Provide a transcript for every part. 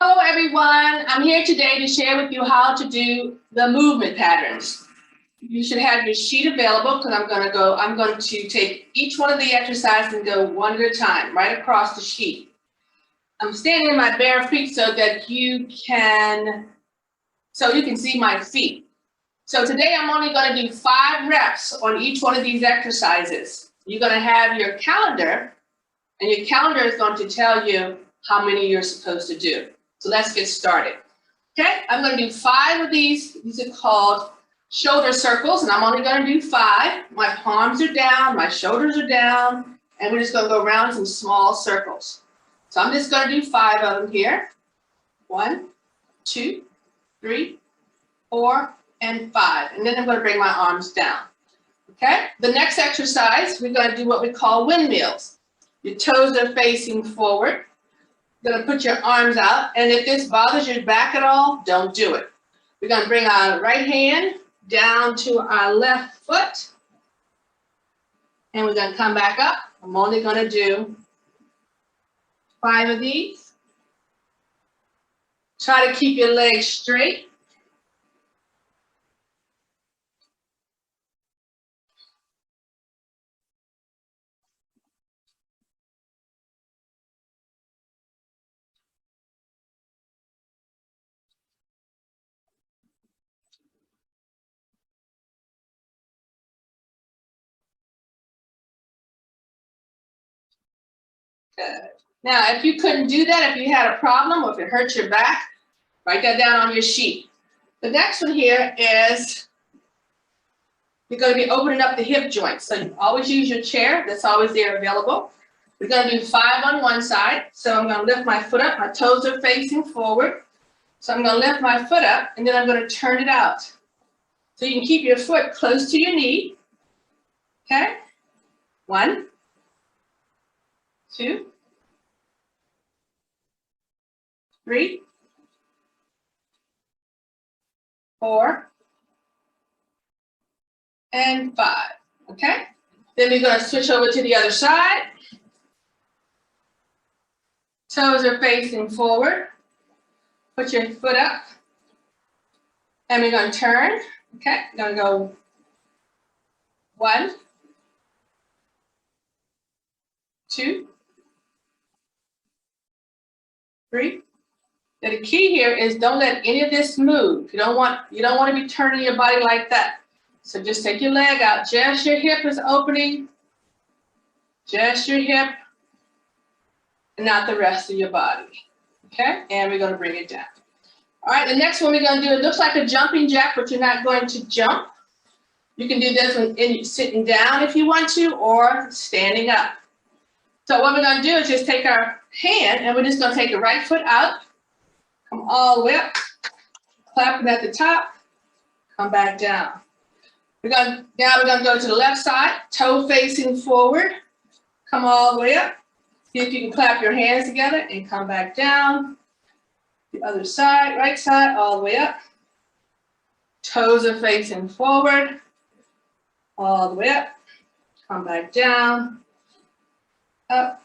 Hello everyone, I'm here today to share with you how to do the movement patterns. You should have your sheet available because I'm going to take each one of the exercises and go one at a time, right across the sheet. I'm standing in my bare feet so that you can see my feet. So today I'm only going to do 5 reps on each one of these exercises. You're going to have your calendar, and your calendar is going to tell you how many you're supposed to do. So let's get started. Okay, I'm going to do 5 of these. These are called shoulder circles, and I'm only going to do 5. My palms are down, my shoulders are down, and we're just going to go around some small circles. So I'm just going to do 5 of them here. 1, 2, 3, 4, and 5. And then I'm going to bring my arms down. Okay, the next exercise, we're going to do what we call windmills. Your toes are facing forward. You're going to put your arms out, and if this bothers your back at all, don't do it. We're going to bring our right hand down to our left foot, and we're going to come back up. I'm only going to do 5 of these. Try to keep your legs straight. Good. Now, if you couldn't do that, if you had a problem or if it hurts your back, write that down on your sheet. The next one here is you're going to be opening up the hip joints. So you always use your chair. That's always there available. We're going to do 5 on one side. So I'm going to lift my foot up. My toes are facing forward. So I'm going to lift my foot up, and then I'm going to turn it out. So you can keep your foot close to your knee. Okay? 1, 2, 3, 4, and 5. Okay? Then we're going to switch over to the other side. Toes are facing forward. Put your foot up. And we're going to turn. Okay? We're going to go 1, 2, 3. Now the key here is don't let any of this move. You don't want to be turning your body like that. So just take your leg out. Just your hip is opening. Just your hip. And not the rest of your body. Okay? And we're going to bring it down. All right, the next one we're going to do, it looks like a jumping jack, but you're not going to jump. You can do this when sitting down if you want to, or standing up. So what we're going to do is just take our hand, and we're just going to take the right foot out, come all the way up, clap it at the top, come back down. Now we're going to go to the left side, toe facing forward, come all the way up. See if you can clap your hands together and come back down. The other side, right side, all the way up. Toes are facing forward, all the way up. Come back down, up.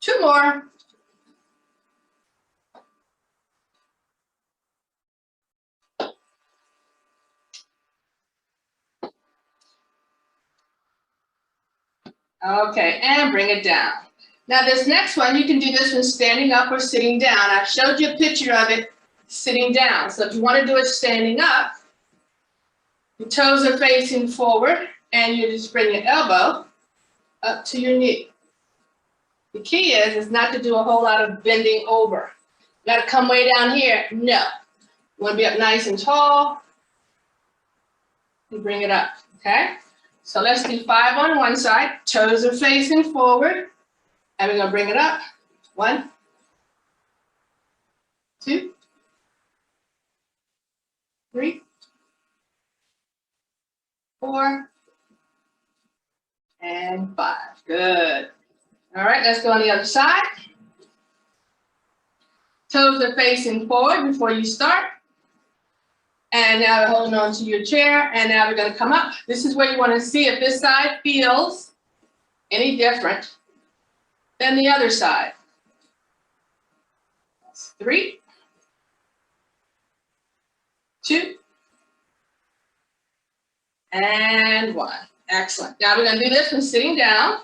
2 more. Okay, and bring it down. Now this next one, you can do this one standing up or sitting down. I showed you a picture of it sitting down. So if you want to do it standing up, your toes are facing forward, and you just bring your elbow up to your knee. The key is not to do a whole lot of bending over. You got to come way down here. No. You want to be up nice and tall, and bring it up, okay? So let's do 5 on one side. Toes are facing forward. And we're going to bring it up. 1, 2, 3, 4, and 5. Good. All right, let's go on the other side. Toes are facing forward before you start. And now we're holding on to your chair, and now we're going to come up. This is where you want to see if this side feels any different. Then the other side. 3, 2, and 1. Excellent. Now we're going to do this one sitting down.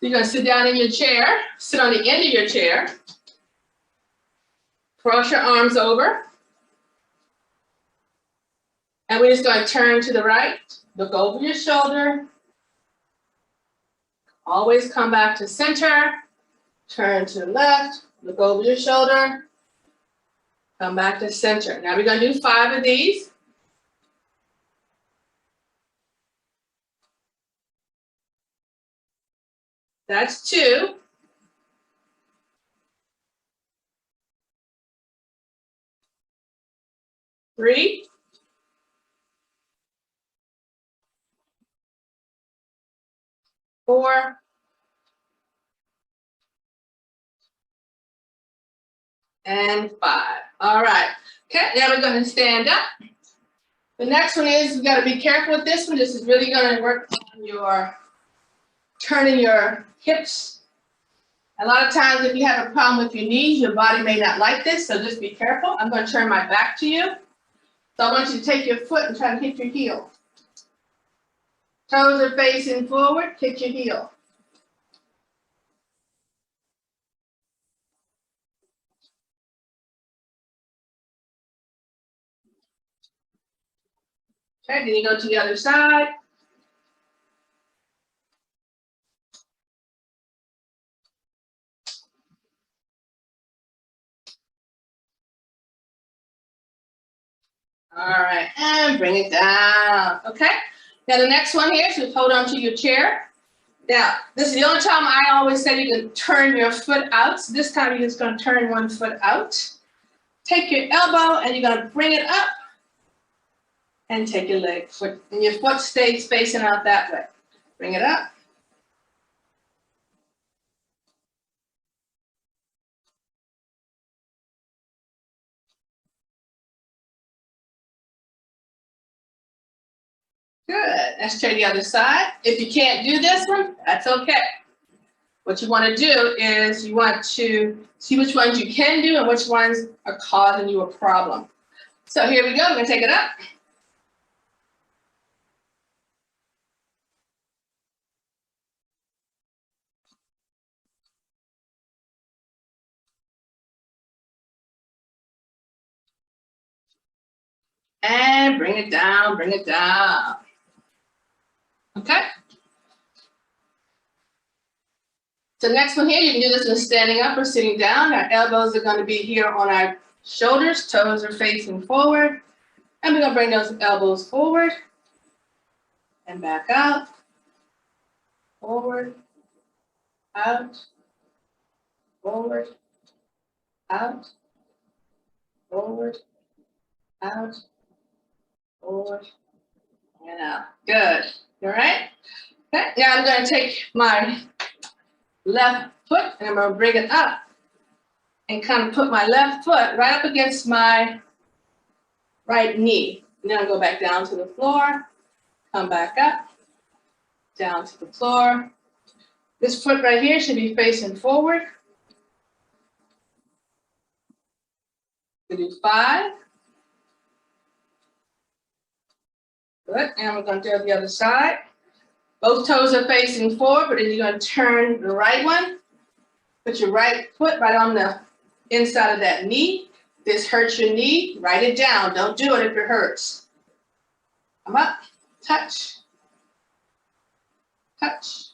You're going to sit down in your chair, sit on the end of your chair, cross your arms over, and we're just going to turn to the right, look over your shoulder, always come back to center, turn to the left, look over your shoulder, come back to center. Now we're going to do 5 of these. That's 2. 3, 4, and 5. All right. Okay, now we're going to stand up. The next one is, you got to be careful with this one. This is really going to work on your turning your hips. A lot of times if you have a problem with your knees, your body may not like this, so just be careful. I'm going to turn my back to you. So I want you to take your foot and try to hit your heel. Toes are facing forward, hit your heel. Okay, then you go to the other side. All right, and bring it down. Okay, now the next one here, so hold on to your chair. Now, this is the only time I always say you can turn your foot out. So this time you're just going to turn one foot out. Take your elbow and you're going to bring it up and take your leg foot, and your foot stays facing out that way. Bring it up. Good. Let's try the other side. If you can't do this one, that's okay. What you want to do is you want to see which ones you can do and which ones are causing you a problem. So here we go. We're going to take it up. And bring it down, bring it down. Okay? So next one here, you can do this one standing up or sitting down. Our elbows are going to be here on our shoulders, toes are facing forward. And we're going to bring those elbows forward and back out, forward, out, forward, out, forward, out, forward, and out. Good. All right? Okay. Now I'm going to take my left foot and I'm going to bring it up and kind of put my left foot right up against my right knee. And then I'll go back down to the floor, come back up, down to the floor. This foot right here should be facing forward. We do 5. Good, and we're going to do the other side. Both toes are facing forward, but then you're going to turn the right one. Put your right foot right on the inside of that knee. This hurts your knee, write it down. Don't do it if it hurts. Come up, touch, touch.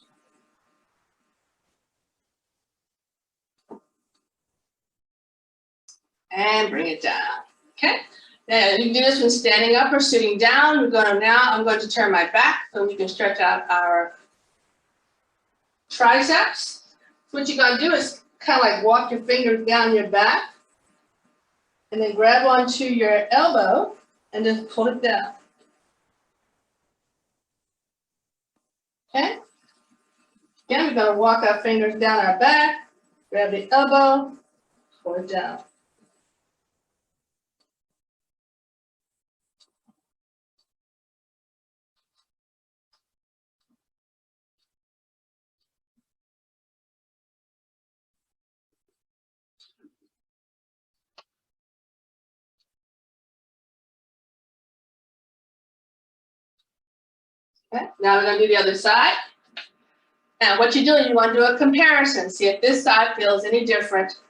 And bring it down, okay? Now you can do this one standing up or sitting down. I'm going to turn my back so we can stretch out our triceps. What you're going to do is kind of like walk your fingers down your back and then grab onto your elbow and just pull it down. Okay? Again, we're going to walk our fingers down our back, grab the elbow, pull it down. Okay, now we're gonna do the other side. Now what you're doing, you wanna do a comparison, see if this side feels any different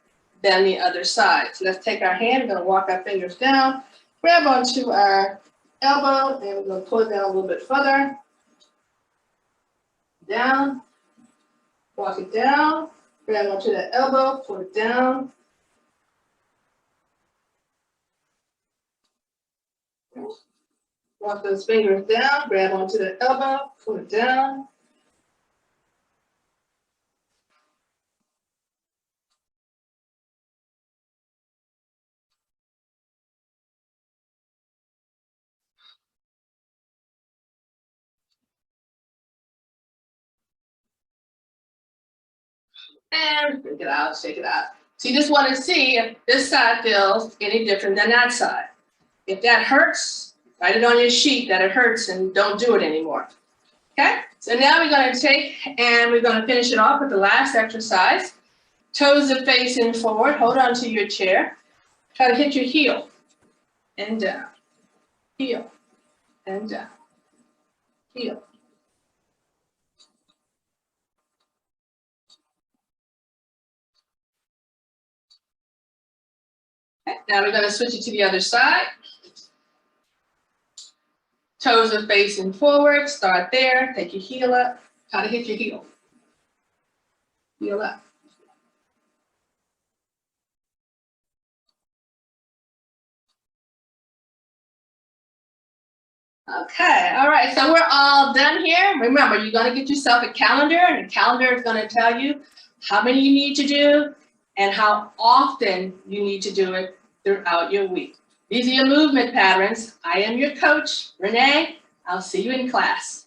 than the other side. So let's take our hand, we're gonna walk our fingers down, grab onto our elbow, and we're gonna pull it down a little bit further. Down, walk it down, grab onto that elbow, pull it down. Walk those fingers down, grab onto the elbow, pull it down. And shake it out, shake it out. So you just want to see if this side feels any different than that side. If that hurts, write it on your sheet that it hurts and don't do it anymore. Okay, so now we're going to take and we're going to finish it off with the last exercise. Toes are facing forward, hold on to your chair. Try to hit your heel and down, heel and down, heel. Okay, now we're going to switch it to the other side. Toes are facing forward, start there, take your heel up, try to hit your heel. Heel up. Okay, all right, so we're all done here. Remember, you're gonna get yourself a calendar, and the calendar is gonna tell you how many you need to do and how often you need to do it throughout your week. These are your movement patterns. I am your coach, Renee. I'll see you in class.